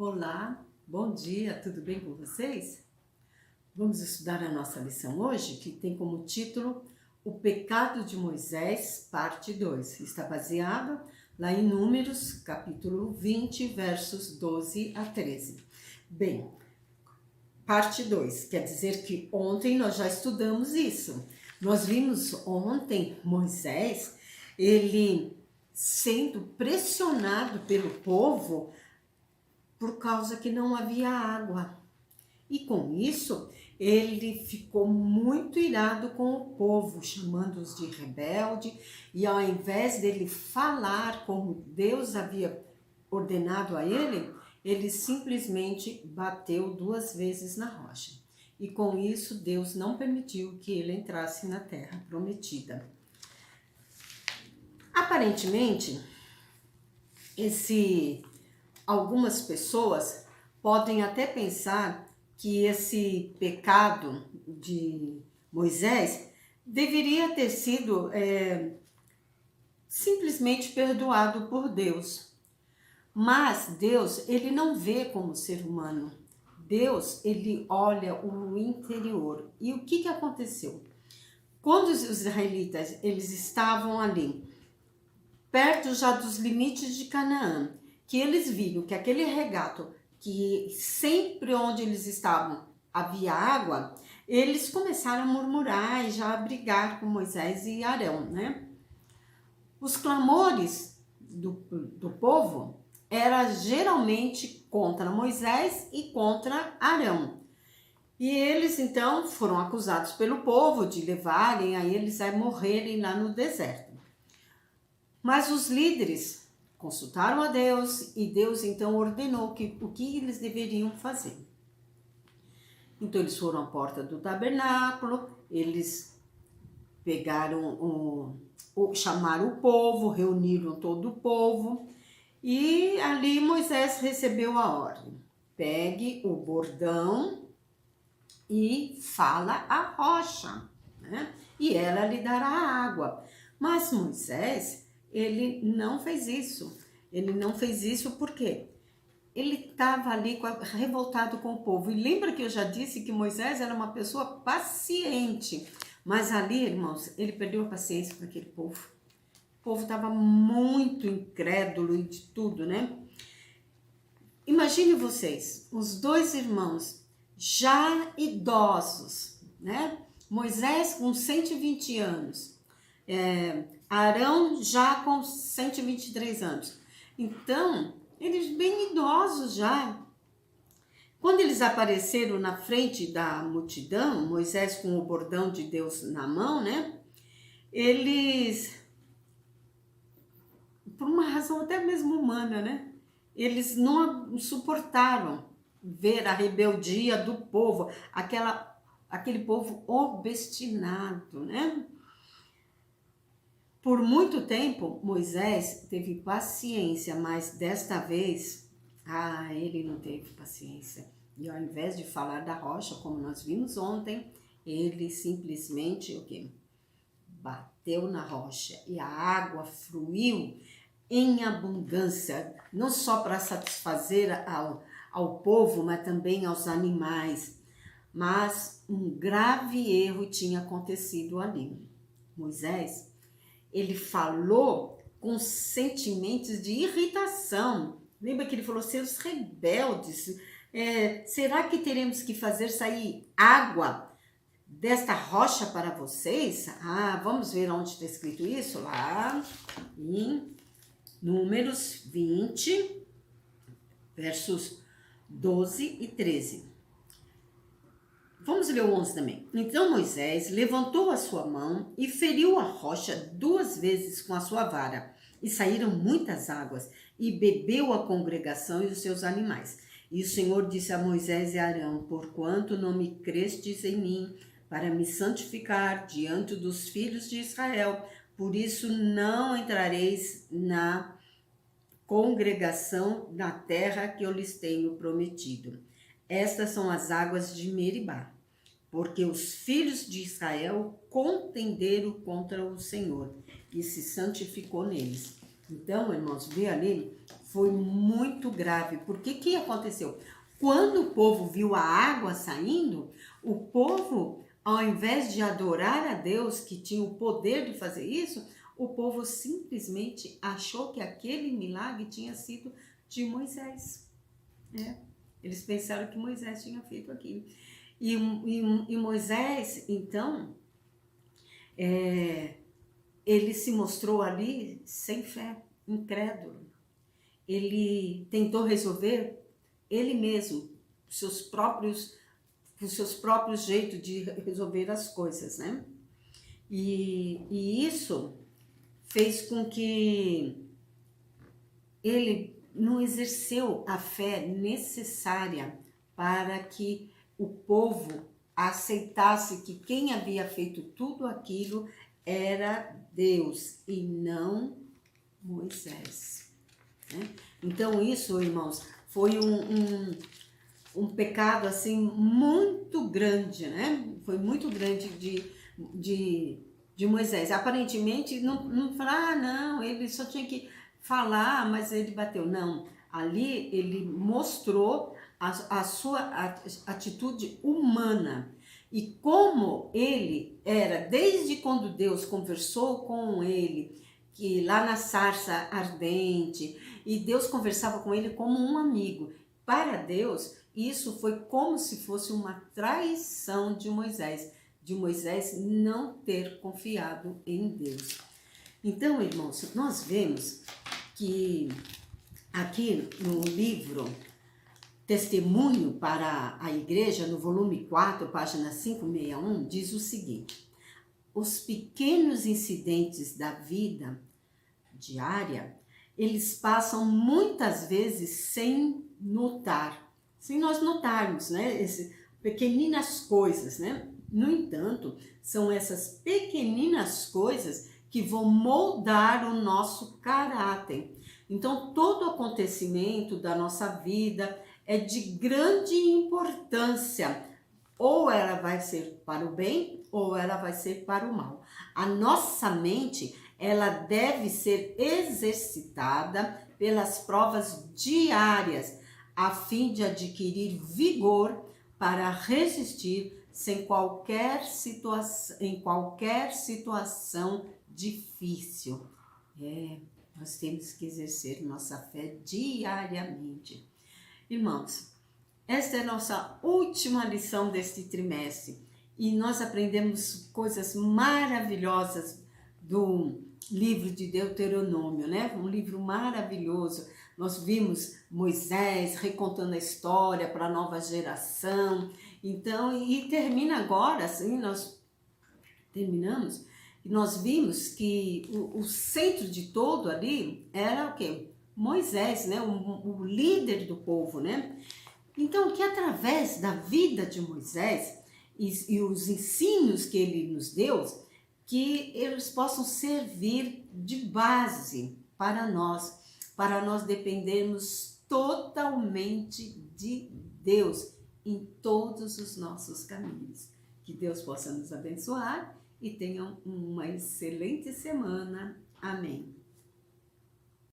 Olá, bom dia, tudo bem com vocês? Vamos estudar a nossa lição hoje, que tem como título O Pecado de Moisés, parte 2. Está baseado lá em Números, capítulo 20, versos 12 a 13. Bem, parte 2, quer dizer que ontem nós já estudamos isso. Nós vimos ontem Moisés, ele sendo pressionado pelo povo por causa que não havia água. E com isso, ele ficou muito irado com o povo, chamando-os de rebelde, e ao invés dele falar como Deus havia ordenado a ele, ele simplesmente bateu 2 vezes na rocha. E com isso, Deus não permitiu que ele entrasse na terra prometida. Aparentemente, algumas pessoas podem até pensar que esse pecado de Moisés deveria ter sido simplesmente perdoado por Deus. Mas Deus, ele não vê como ser humano. Deus, ele olha o interior. E o que aconteceu? Quando os israelitas, eles estavam ali, perto já dos limites de Canaã, que eles viram que aquele regato, que sempre onde eles estavam havia água, eles começaram a murmurar e já a brigar com Moisés e Arão, né? Os clamores do povo eram geralmente contra Moisés e contra Arão. E eles então foram acusados pelo povo de levarem a eles a morrerem lá no deserto. Mas os líderes consultaram a Deus e Deus então ordenou o que eles deveriam fazer. Então eles foram à porta do tabernáculo, eles chamaram o povo, reuniram todo o povo e ali Moisés recebeu a ordem. Pegue o bordão e fala a rocha, né? E ela lhe dará água. Mas Moisés, ele não fez isso. Ele não fez isso porque ele estava ali revoltado com o povo. E lembra que eu já disse que Moisés era uma pessoa paciente. Mas ali, irmãos, ele perdeu a paciência com aquele povo. O povo estava muito incrédulo e de tudo, né? Imagine vocês, os 2 irmãos já idosos, né? Moisés com 120 anos. Arão já com 123 anos. Então, eles bem idosos já. Quando eles apareceram na frente da multidão, Moisés com o bordão de Deus na mão, né? Eles, por uma razão até mesmo humana, né? Eles não suportaram ver a rebeldia do povo, aquele povo obstinado, né? Por muito tempo, Moisés teve paciência, mas desta vez, ele não teve paciência. E ao invés de falar da rocha, como nós vimos ontem, ele simplesmente bateu na rocha e a água fluiu em abundância, não só para satisfazer ao povo, mas também aos animais. Mas um grave erro tinha acontecido ali. Moisés, ele falou com sentimentos de irritação. Lembra que ele falou, seus rebeldes, será que teremos que fazer sair água desta rocha para vocês? Vamos ver onde está escrito isso? Lá em Números 20, versos 12 e 13. Vamos ler o 11 também. Então Moisés levantou a sua mão e feriu a rocha 2 vezes com a sua vara. E saíram muitas águas, e bebeu a congregação e os seus animais. E o Senhor disse a Moisés e a Arão, porquanto não me crestes em mim, para me santificar diante dos filhos de Israel, por isso não entrareis na congregação na terra que eu lhes tenho prometido. Estas são as águas de Meribá, porque os filhos de Israel contenderam contra o Senhor e se santificou neles. Então, irmãos, ver ali foi muito grave. Porque que aconteceu? Quando o povo viu a água saindo, o povo, ao invés de adorar a Deus, que tinha o poder de fazer isso, o povo simplesmente achou que aquele milagre tinha sido de Moisés. Eles pensaram que Moisés tinha feito aquilo. E Moisés, então, ele se mostrou ali sem fé, incrédulo. Ele tentou resolver ele mesmo, os seus próprios jeitos de resolver as coisas, né? E isso fez com que ele não exerceu a fé necessária para que o povo aceitasse que quem havia feito tudo aquilo era Deus e não Moisés, né? Então isso, irmãos, foi um pecado assim muito grande, né? Foi muito grande de Moisés. Aparentemente não falar, não, ele só tinha que falar, mas ele bateu. Não, ali ele mostrou a sua atitude humana. E como ele era, desde quando Deus conversou com ele, que lá na sarça ardente, e Deus conversava com ele como um amigo. Para Deus, isso foi como se fosse uma traição de Moisés não ter confiado em Deus. Então, irmãos, nós vemos que aqui no livro Testemunho para a Igreja, no volume 4, página 561, diz o seguinte: os pequenos incidentes da vida diária, eles passam muitas vezes sem notar, sem nós notarmos, né? Pequeninas coisas, né? No entanto, são essas pequeninas coisas que vão moldar o nosso caráter. Então, todo acontecimento da nossa vida é de grande importância. Ou ela vai ser para o bem, ou ela vai ser para o mal. A nossa mente, ela deve ser exercitada pelas provas diárias, a fim de adquirir vigor para resistir em qualquer situação difícil. Nós temos que exercer nossa fé diariamente. Irmãos, esta é a nossa última lição deste trimestre e nós aprendemos coisas maravilhosas do livro de Deuteronômio, né? Um livro maravilhoso. Nós vimos Moisés recontando a história para a nova geração. Então, e termina agora, assim, nós terminamos, e nós vimos que o centro de todo ali era o quê? Moisés, né? O líder do povo, né? Então, que através da vida de Moisés e os ensinos que ele nos deu, que eles possam servir de base para nós dependermos totalmente de Deus em todos os nossos caminhos. Que Deus possa nos abençoar e tenham uma excelente semana. Amém.